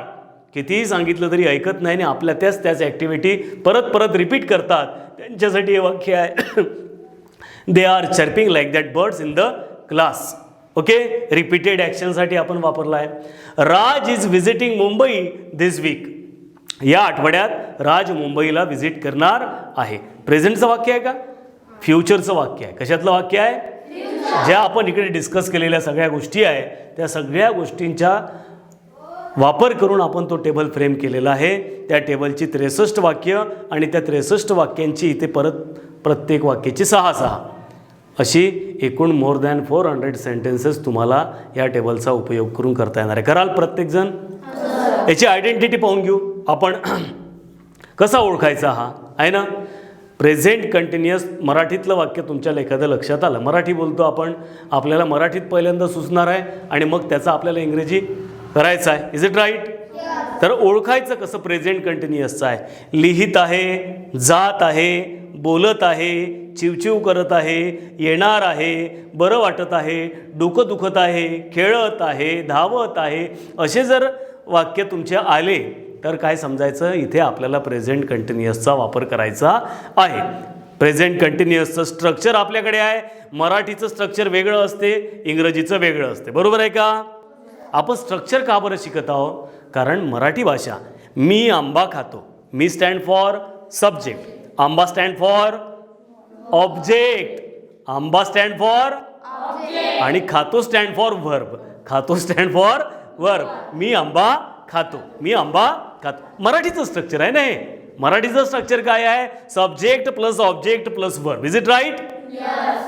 कितीही सांगितलं तरी ऐकत नाही आणि आपल्या त्याच ॲक्टिव्हिटी परत परत रिपीट करतात. त्यांच्यासाठी हे वाक्य आहे they are chirping like that birds in the class. Okay. Repeated ॲक्शनसाठी आपण वापरला आहे. Raj is visiting Mumbai this week. या आठवड्यात राज मुंबईला व्हिजिट करणार आहे. प्रेझेंटचं वाक्य आहे का? फ्युचरचं वाक्य आहे. कशातलं वाक्य आहे? ज्या आपण इकडे डिस्कस केलेल्या सगळ्या गोष्टी आहे त्या सगळ्या गोष्टींचा वापर करून आपण तो टेबल फ्रेम केलेला आहे. त्या टेबलची 63 वाक्य आणि त्या 63 वाक्यांची इथे परत प्रत्येक वाक्याची 6 6 अशी एकूण मोर दॅन 400 सेंटेन्सेस तुम्हाला या टेबलचा उपयोग करून करता येणार आहे. कराल प्रत्येकजण? याची आयडेंटिटी पाहून घेऊ आपण. कसा ओळखायचा हा आहे ना. प्रेझेंट कंटिन्युअस मराठीतलं वाक्य तुमच्या एखादं लक्षात आलं. मराठी बोलतो आपण, आपल्याला मराठीत पहिल्यांदा सुचणार आहे आणि मग त्याचा आपल्याला इंग्रजी करायचं आहे. Is it right? तर ओळखायचं कसं प्रेझेंट कंटिन्युअसचं आहे? लिहित आहे, जात आहे, बोलत आहे, चिवचिव करत आहे, येणार आहे, बरं वाटत आहे, डोकं दुखत आहे, खेळत आहे, धावत आहे, असे जर वाक्य तुमचे आले तर काय समजायचं? इथे आपल्याला प्रेझेंट कंटिन्युअसचा वापर करायचा आहे. प्रेझेंट कंटिन्युअसचं स्ट्रक्चर आपल्याकडे आहे. मराठीचं स्ट्रक्चर वेगळं असते, इंग्रजीचं वेगळं असते. बरोबर आहे का? आपण स्ट्रक्चर का बरं शिकत आहोत? कारण मराठी भाषा, मी आंबा खातो, मी स्टँड फॉर सब्जेक्ट, आंबा स्टँड फॉर ऑब्जेक्ट, आंबा स्टँड फॉर आणि खातो स्टँड फॉर व्हर्ब. खातो स्टँड फॉर व्हर्ब. मी आंबा खातो, मी आंबा खातो. मराठीचं स्ट्रक्चर आहे ना हे. मराठीचं स्ट्रक्चर काय आहे? Subject plus object plus verb. Is it right?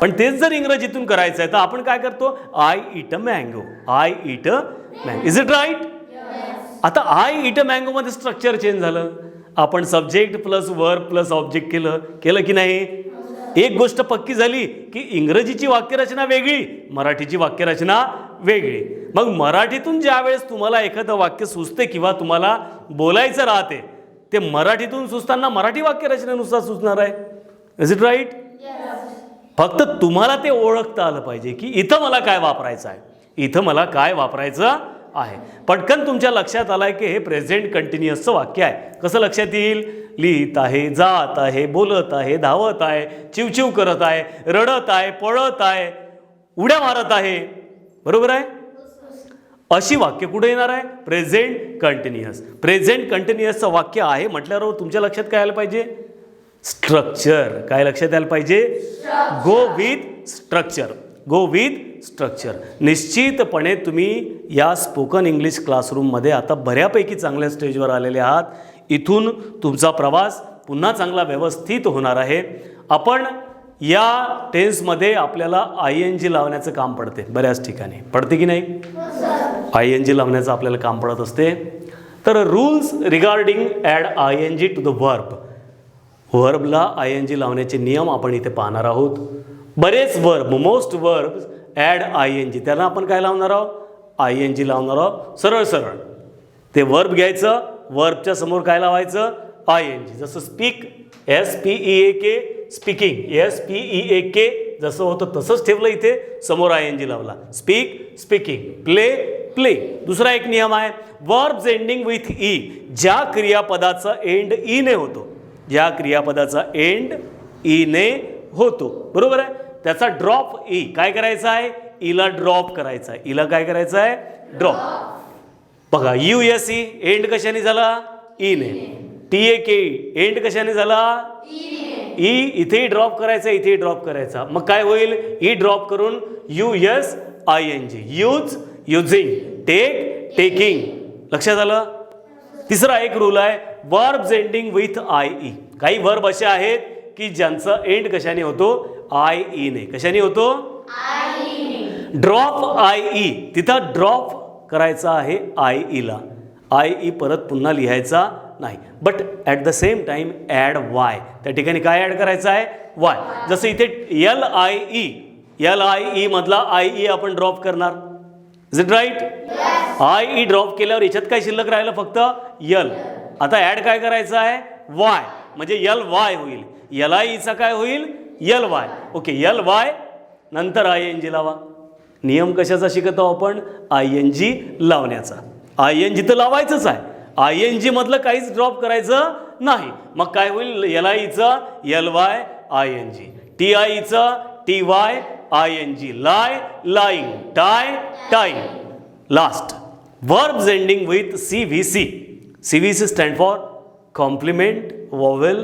पण तेच जर इंग्रजीतून करायचं आहे तर आपण काय करतो? I eat a mango. I eat a mango. Is it right? आता आय इट अ मँगो मध्ये स्ट्रक्चर चेंज झालं. आपण subject plus verb plus object केलं की नाही? एक गोष्ट पक्की झाली की इंग्रजीची वाक्यरचना वेगळी, मराठीची वाक्यरचना वेगळी. मग मराठीतून ज्या वेळेस तुम्हाला एखादं वाक्य सुचते किंवा तुम्हाला बोलायचं राहते ते मराठीतून सुचताना मराठी वाक्यरचनेनुसार सुचणार आहे. Is it right? फक्त तुम्हाला ते ओळखता आलं पाहिजे की इथं मला काय वापरायचं आहे, इथं मला काय वापरायचं आहे. पटकन तुमच्या लक्षात आलंय की हे प्रेझेंट कंटिन्युअसचं वाक्य आहे. कसं लक्षात येईल? लिहित आहे, जात आहे, बोलत आहे, धावत आहे, चिवचिव करत आहे, रडत आहे, पळत आहे, उड्या मारत आहे. बरोबर आहे? अशी वाक्य कुठे येणार आहे? Present continuous. प्रेझेंट कंटिन्युअसचं वाक्य आहे म्हटल्यावर तुमच्या लक्षात काय आलं पाहिजे? स्ट्रक्चर. काय लक्षात यायला पाहिजे? गो with structure. Go with structure. निश्चितपणे तुम्ही या स्पोकन इंग्लिश क्लासरूममध्ये आता बऱ्यापैकी चांगल्या स्टेजवर आलेले आहात. इथून तुमचा प्रवास पुन्हा चांगला व्यवस्थित होणार आहे. आपण या टेन्समध्ये आपल्याला आय एन जी लावण्याचं काम पडते. बऱ्याच ठिकाणी पडते की नाही? आय एन जी लावण्याचं आपल्याला काम पडत असते. तर rules regarding add I N G to the verb. व्हर्बला आय एन जी लावण्याचे नियम आपण इथे पाहणार आहोत. बरेच verb, most verbs add I N G, त्यांना आपण काय लावणार आहोत? आय एन जी लावणार आहोत. सरळ सरळ ते वर्ब घ्यायचं, वर्बच्या समोर काय लावायचं? I N G. जसं स्पीक, SPEAK, स्पीकिंग, SPEAK जसं होतं तसंच ठेवलं इथे, समोर आय एन जी लावला. Speak, speaking. Play, play. दुसरा एक नियम आहे, वर्ब्स एंडिंग विथ ई. ज्या क्रियापदाचा एंड ई ने होतो, ज्या क्रियापदाचा एंड ई ने होतो, बरोबर आहे, त्याचा ड्रॉप ई. काय करायचं आहे? ईला ड्रॉप करायचा आहे. ईला काय करायचं आहे? ड्रॉप. बघा, USE एंड कशाने झाला? ई ने. TAK एंड कशाने झाला? ई. इथेही ड्रॉप करायचा, इथेही ड्रॉप करायचा. मग काय होईल? ई ड्रॉप करून USING. Use, using. Take, taking. लक्षात आलं? तिसरा एक रूल आहे, वर्ब्स एंडिंग विथ IE. काही वर्ब असे आहेत की ज्यांचा एंड कशाने होतो? IE ने. कशाने होतो? Drop IE. तिथं ड्रॉप करायचा आहे IE ला. IE परत पुन्हा लिहायचा नाही. But at the same time add Y. त्या ठिकाणी काय ॲड करायचं आहे? वाय. जसं इथे LIE मधला IE आपण ड्रॉप करणार. Is it right? IE drop केल्यावर याच्यात काय शिल्लक राहिलं? फक्त L. आता ॲड काय करायचं आहे? वाय. म्हणजे LY होईल. LIEचा काय होईल? LY. ओके, LY नंतर ING लावा. नियम कशाचा शिकतो आपण? ING लावण्याचा. ING तर लावायचंच आहे. ING मधलं काहीच ड्रॉप करायचं नाही. मग काय होईल? LIEचं LY ING, TIEचं TY ING, lie lying, tie टाईंग. Last, verbs ending with CVC. CVC stand for complement, vowel,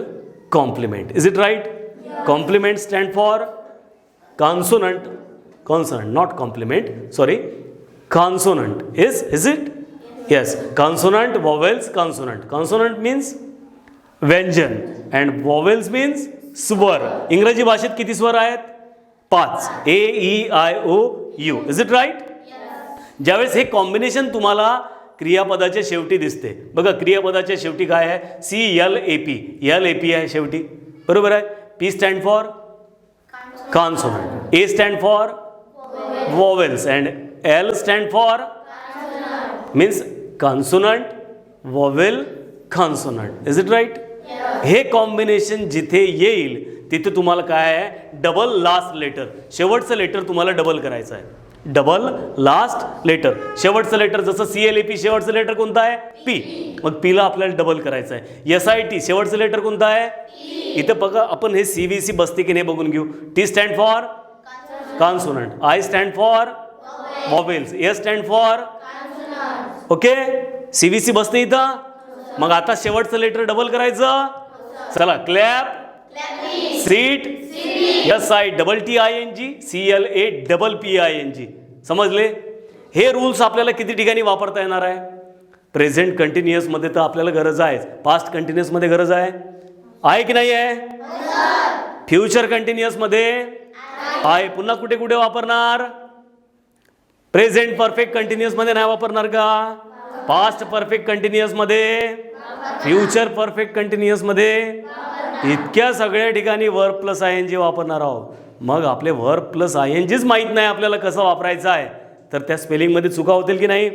complement. Is it right? Complement stand for consonant, consonant, not complement, sorry, consonant. Is it? Yes, consonant, vowels, consonant. Consonant means व्यंजन and vowels means स्वर. इंग्रजी भाषेत किती स्वर आहेत? 5. AEIOU. Is it right? ज्यावेळेस हे combination तुम्हाला क्रियापदाच्या शेवटी दिसते, बघा क्रियापदाच्या शेवटी काय आहे? CLAP. LAP आहे शेवटी, बरोबर आहे. P stand for consonant, A stand for vowels and L stand for means consonant, vowel, consonant. Is it right? हे कॉम्बिनेशन जिथे येईल तिथे तुम्हाला काय आहे? Double last letter. शेवटचं लेटर तुम्हाला डबल करायचं आहे. डबल लास्ट लेटर, शेवटचं लेटर. जसं CLAP शेवटचं लेटर कोणतं आहे? P. मग P ला आपल्याला डबल करायचं आहे. SIT शेवटचं लेटर कोणतं आहे? इथं बघा आपण हे CVC बसते की नाही बघून घेऊ. T stand for consonant, I stand for vowels, S stand for okay. CVC बसते इथं. मग आता शेवटचं लेटर डबल करायचं. चला क्लॅप, सीट SITTING CLAPPING. समजले? हे रूल्स आपल्याला किती ठिकाणी वापरता येणार आहे? प्रेझेंट कंटिन्युअसमध्ये तर आपल्याला गरज आहे, पास्ट कंटिन्युअसमध्ये गरज आहे की नाही आहे? फ्युचर कंटिन्युअसमध्ये आहे. पुन्हा कुठे कुठे वापरणार? प्रेझेंट परफेक्ट कंटिन्युअसमध्ये नाही वापरणार का? पास्ट परफेक्ट कंटिन्युअसमध्ये, फ्युचर परफेक्ट कंटिन्युअसमध्ये, इतक्या सगळ्या ठिकाणी वर्ब प्लस ING वापरणार आहोत. मग आपले वर्ब प्लस INGच माहीत नाही आपल्याला कसं वापरायचं आहे, तर त्या स्पेलिंगमध्ये चुका होतील की नाही?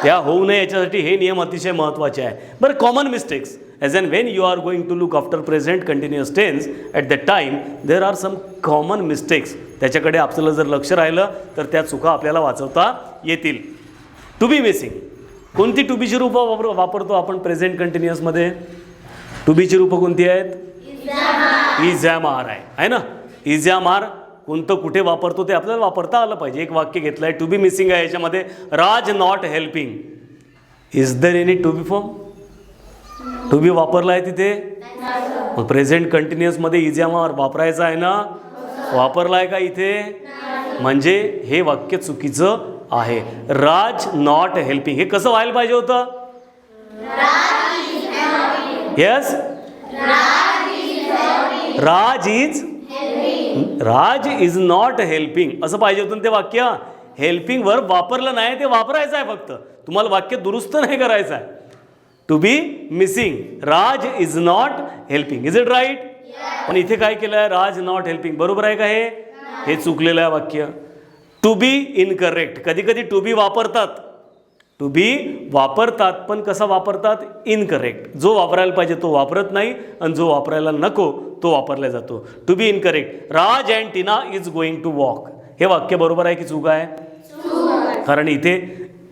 त्या होऊ नये याच्यासाठी हे नियम अतिशय महत्त्वाचे आहे. बरं, common mistakes as and when you are going to look after present continuous tense at that time there are some common mistakes. त्याच्याकडे आपलं जर लक्ष राहिलं तर त्या चुका आपल्याला वाचवता येतील. टू बी मिसिंग, कोणती टू बीची रूपं वापरतो आपण प्रेझेंट कंटिन्युअसमध्ये? टू बीची रूपं कोणती आहेत? इज एम आर आहे ना. इज एम आर कोणतं कुठे वापरतो ते आपल्याला वापरता आलं पाहिजे. एक वाक्य घेतलं आहे, टू बी मिसिंग आहे, याच्यामध्ये Raj not helping. Is there any to be form? To be वापरला आहे तिथे? मग प्रेझेंट कंटिन्युअसमध्ये इज एम आर वापरायचं आहे ना? वापरला आहे का इथे? म्हणजे हे वाक्य चुकीचं आहे. राज नॉट हेल्पिंग हे कसं व्हायला पाहिजे होतं? Yes, Raj is not helping असं पाहिजे होतं ते वाक्य. हेल्पिंग वर्ब वापरलं नाही, ते वापरायचं आहे फक्त. तुम्हाला वाक्य दुरुस्त नाही करायचं आहे. To be missing, Raj is not helping. Is it right? पण इथे काय केलं आहे? Raj not helping. बरोबर आहे का? हे चुकलेलं आहे वाक्य. To be incorrect. कधी कधी टू बी वापरतात, टू बी वापरतात, पण कसा वापरतात? इनकरेक्ट. जो वापरायला पाहिजे तो वापरत नाही आणि जो वापरायला नको तो वापरला जातो. To be incorrect. Raj and Tina is going to walk. हे वाक्य बरोबर आहे की चूक आहे? कारण इथे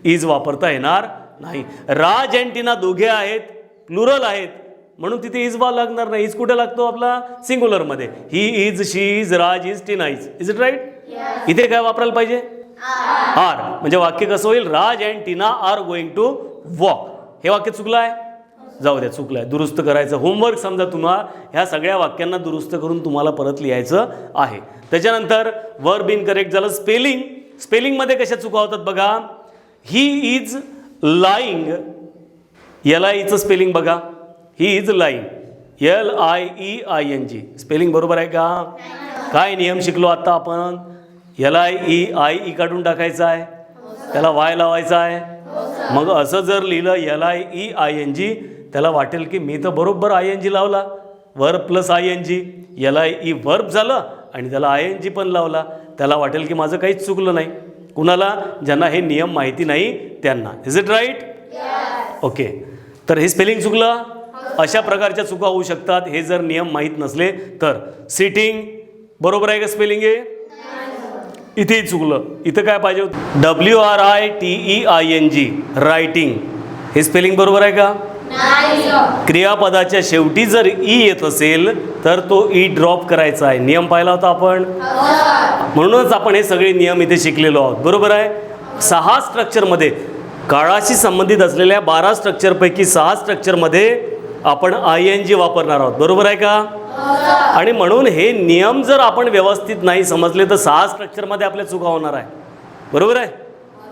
इज वापरता येणार नाही. राज अँड टीना दोघे आहेत, प्लुरल आहेत, म्हणून तिथे इज लागणार नाही. इज कुठे लागतो आपला? सिंग्युलरमध्ये. He is, she is, Raj is, Tina is. Is it right? इथे काय वापरायला पाहिजे? आर. म्हणजे वाक्य कसं होईल? Raj and Tina are going to walk. हे वाक्य चुकलं आहे? जाऊ द्या, चुकलं आहे, दुरुस्त करायचं. होमवर्क समजा तुम्हाला ह्या सगळ्या वाक्यांना दुरुस्त करून तुम्हाला परत लिहायचं आहे. त्याच्यानंतर वर्ब इनकरेक्ट झालं. स्पेलिंग, स्पेलिंगमध्ये कशा चुका होतात बघा. ही इज लाईंग, LIचं स्पेलिंग बघा. He is lying, LIEING. Spelling बरोबर आहे का? काय नियम शिकलो आता आपण? LIEI काढून टाकायचं आहे, त्याला वाय लावायचा आहे. मग असं जर लिहिलं LIEING, त्याला वाटेल की मी तर बरोबर ING लावला, verb plus ING. LIE verb झालं आणि त्याला ING पण लावला, त्याला वाटेल की माझं काहीच चुकलं नाही. कुणाला? ज्यांना हे नियम माहिती नाही त्यांना. Is it right? ओके. तर हे स्पेलिंग चुकलं. अशा प्रकारच्या चुका होऊ शकतात हे जर नियम माहीत नसले तर. सिटिंग बरोबर आहे का स्पेलिंग? आहे इथेही चुकलं. इथं काय पाहिजे होतं? WRITEING, writing. हे स्पेलिंग बरोबर आहे का? क्रियापदाच्या शेवटी जर ई येत असेल तर तो ई ड्रॉप करायचा आहे. नियम पाहिला होता आपण, म्हणूनच आपण हे सगळे नियम इथे शिकलेलो आहोत. बरोबर आहे? 6 स्ट्रक्चरमध्ये, काळाशी संबंधित असलेल्या 12 स्ट्रक्चरपैकी 6 स्ट्रक्चरमध्ये आपण ING वापरणार आहोत. बरोबर आहे का? आणि म्हणून हे नियम जर आपण व्यवस्थित नाही समजले तर 6 स्ट्रक्चरमध्ये आपल्या चुका होणार आहे. बरोबर आहे?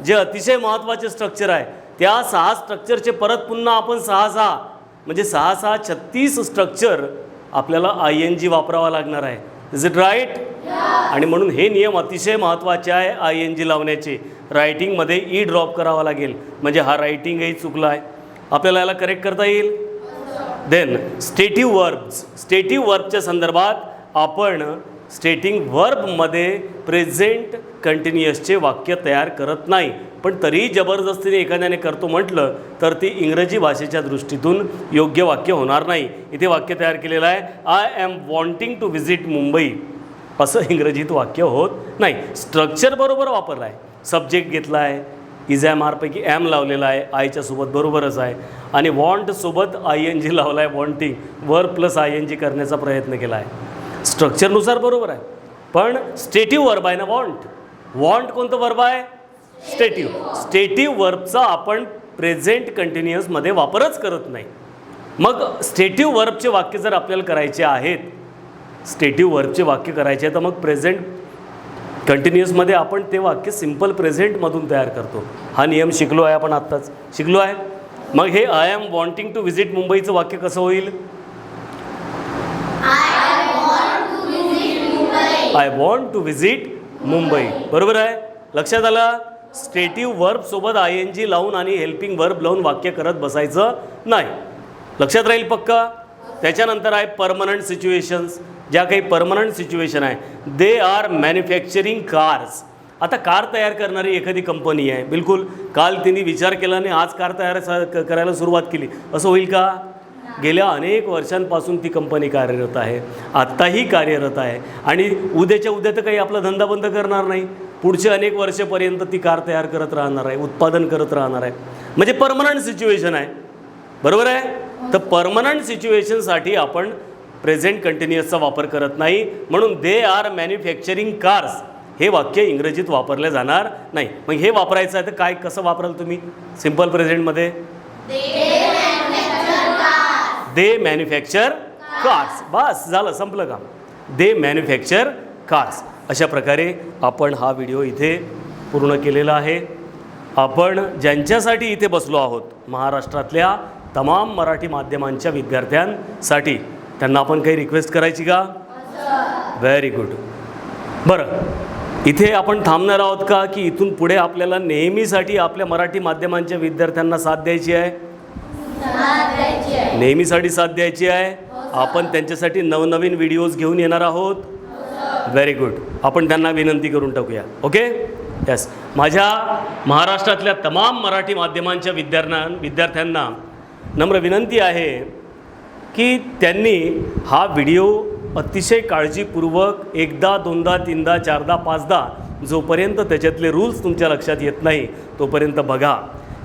जे अतिशय महत्त्वाचे स्ट्रक्चर आहे त्या 6 स्ट्रक्चरचे परत पुन्हा आपण 6 म्हणजे 6 36 स्ट्रक्चर आपल्याला ING वापरावा लागणार आहे. Is it right? आणि म्हणून हे नियम अतिशय महत्त्वाचे आहे ING लावण्याचे. रायटिंगमध्ये ई ड्रॉप करावा लागेल, म्हणजे हा रायटिंगही चुकला आहे, आपल्याला याला करेक्ट करता येईल. Then स्टेटिव्ह verbs. स्टेटिव्ह वर्बच्या संदर्भात आपण स्टेटिंग वर्बमध्ये प्रेझेंट कंटिन्युअसचे वाक्य तयार करत नाही, पण तरीही जबरदस्तीने एखाद्याने करतो म्हटलं तर ती इंग्रजी भाषेच्या दृष्टीतून योग्य वाक्य होणार नाही. इथे वाक्य तयार केलेलं आहे, I am wanting to visit Mumbai. असं इंग्रजीत वाक्य होत नाही. स्ट्रक्चर बरोबर वापरला आहे. सब्जेक्ट घेतला आहे, इज एम आरपैकी एम लावलेला आहे, आयच्या सोबत बरोबरच आहे, आणि वॉन्ट सोबत ING लावला आहे. वॉन्टिंग वर्ब प्लस ING करण्याचा प्रयत्न केला आहे. स्ट्रक्चरनुसार बरोबर आहे, पण स्टेटिव्ह वर्ब आहे ना. वॉन्ट कोणतं वर्ब आहे? स्टेटिव्ह. स्टेटिव्ह वर्बचा आपण प्रेझेंट कंटिन्युअसमध्ये वापरच करत नाही. मग स्टेटिव्ह वर्बचे वाक्य जर आपल्याला करायचे आहेत स्टेटिव्ह वर्बचे वाक्य करायचे आहे तर मग प्रेझेंट कंटिन्युअसमध्ये आपण ते वाक्य सिम्पल प्रेझेंटमधून तयार करतो. हा नियम शिकलो आहे आपण आत्ताच शिकलो आहे. मग हे I am wanting to visit मुंबईचं वाक्य कसं होईल? I want to visit Mumbai. बरोबर आहे, लक्षात आलं. स्टेटिव्ह वर्ब सोबत आय एन जी लावून आणि हेल्पिंग वर्ब लावून वाक्य करत बसायचं नाही. लक्षात राहील पक्का. त्याच्यानंतर आहे परमनंट सिच्युएशन्स. ज्या काही परमनंट सिच्युएशन आहे, दे आर मॅन्युफॅक्चरिंग कार्स. आता कार तयार करणारी एखादी कंपनी आहे, बिलकुल काल तिने विचार केला आणि आज कार तयार करायला सुरुवात केली, असं होईल का? गेल्या अनेक वर्षांपासून ती कंपनी कार्यरत आहे, आत्ताही कार्यरत आहे आणि उद्याच्या उद्या तर काही आपला धंदा बंद करणार नाही. पुढचे अनेक वर्षापर्यंत ती कार तयार करत राहणार आहे, उत्पादन करत राहणार आहे. म्हणजे परमनंट सिच्युएशन आहे. बरोबर आहे. तर परमनंट सिच्युएशनसाठी आपण प्रेझेंट कंटिन्युअसचा वापर करत नाही. म्हणून दे आर मॅन्युफॅक्चरिंग कार्स हे वाक्य इंग्रजीत वापरले जाणार नाही. मग हे वापरायचं आहे तर काय कसं वापराल तुम्ही सिम्पल प्रेझेंटमध्ये? दे मॅन्युफॅक्चर कार्स. बस झालं, संपलं काम. दे मॅन्युफॅक्चर कार्स. अशा प्रकारे आपण हा व्हिडिओ इथे पूर्ण केलेला आहे. आपण ज्यांच्यासाठी इथे बसलो आहोत, महाराष्ट्रातल्या तमाम मराठी माध्यमांच्या विद्यार्थ्यांसाठी, त्यांना आपण काही रिक्वेस्ट करायची का? Very good. बरं, इथे आपण थांबणार आहोत का की इथून पुढे आपल्याला नेहमीसाठी आपल्या मराठी माध्यमांच्या विद्यार्थ्यांना साथ द्यायची आहे? नेहमीसाठी साथ द्यायची आहे. आपण त्यांच्यासाठी नवनवीन व्हिडिओज घेऊन येणार आहोत. Very good. आपण त्यांना विनंती करून टाकूया. Okay, yes. माझ्या महाराष्ट्रातल्या तमाम मराठी माध्यमांच्या विद्यार्थ्यांना नम्र विनंती आहे की त्यांनी हा व्हिडिओ अतिशय काळजीपूर्वक एकदा, दोनदा, तीनदा, चारदा, पाचदा, जोपर्यंत त्याच्यातले रूल्स तुमच्या लक्षात येत नाही तोपर्यंत बघा.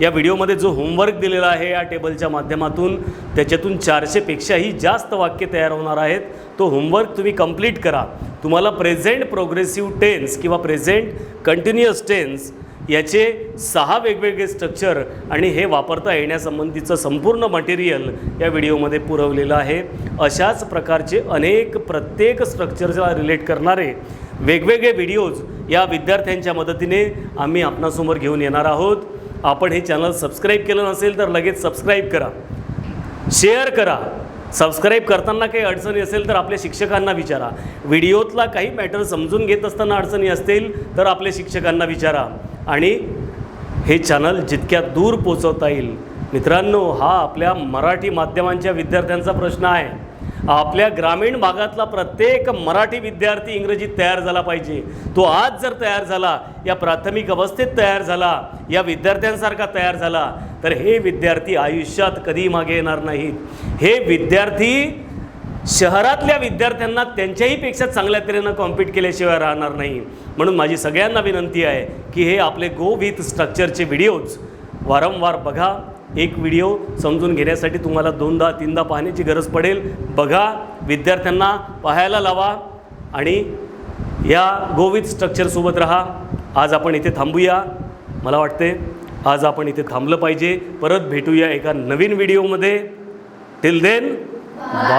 या व्हिडिओमध्ये जो होमवर्क दिलेला आहे या टेबलच्या माध्यमातून, त्याच्यातून 400पेक्षाही जास्त वाक्य तयार होणार आहेत. तो होमवर्क तुम्ही कंप्लीट करा. तुम्हाला प्रेझेंट प्रोग्रेसिव्ह टेन्स किंवा प्रेझेंट कंटिन्युअस टेन्स याचे 6 वेगवेगळे स्ट्रक्चर आणि हे वापरता येण्यासंबंधीचं संपूर्ण मटेरियल या व्हिडिओमध्ये पुरवलेलं आहे. अशाच प्रकारचे अनेक प्रत्येक स्ट्रक्चरला रिलेट करणारे वेगवेगळे व्हिडिओज या विद्यार्थ्यांच्या मदतीने आम्ही आपणासमोर घेऊन येणार आहोत. आपण हे चॅनल सबस्क्राईब केलं नसेल तर लगेच सबस्क्राईब करा, शेअर करा. सबस्क्राईब करताना काही अडचणी असेल तर आपल्या शिक्षकांना विचारा. व्हिडिओतला काही मॅटर समजून घेत असताना अडचणी असतील तर आपल्या शिक्षकांना विचारा. आणि हे चॅनल जितक्या दूर पोचवता येईल, मित्रांनो, हा आपल्या मराठी माध्यमांच्या विद्यार्थ्यांचा प्रश्न आहे. आपल्या ग्रामीण भागातला प्रत्येक मराठी विद्यार्थी इंग्रजीत तयार झाला पाहिजे. तो आज जर तयार झाला, या प्राथमिक अवस्थेत तयार झाला, या विद्यार्थ्यांसारखा तयार झाला, तर हे विद्यार्थी आयुष्यात कधी मागे येणार नाहीत. हे विद्यार्थी शहरातल्या विद्यार्थ्यांना त्यांच्याही पेक्षा चांगल्या तऱ्हेनं कॉम्पीट केल्याशिवाय राहणार नाही. म्हणून माझी सगळ्यांना विनंती आहे की हे आपले गो विथ स्ट्रक्चरचे व्हिडिओज वारंवार बघा. एक व्हिडिओ समजून घेण्यासाठी तुम्हाला 2दा 3दा पाहण्याची गरज पडेल. बघा, विद्यार्थ्यांना पाहायला लावा आणि या गो विथ स्ट्रक्चरसोबत राहा. आज आपण इथे थांबूया. मला वाटते आज आपण इथे थांबलं पाहिजे. परत भेटूया एका नवीन व्हिडिओमध्ये. Till then, bye.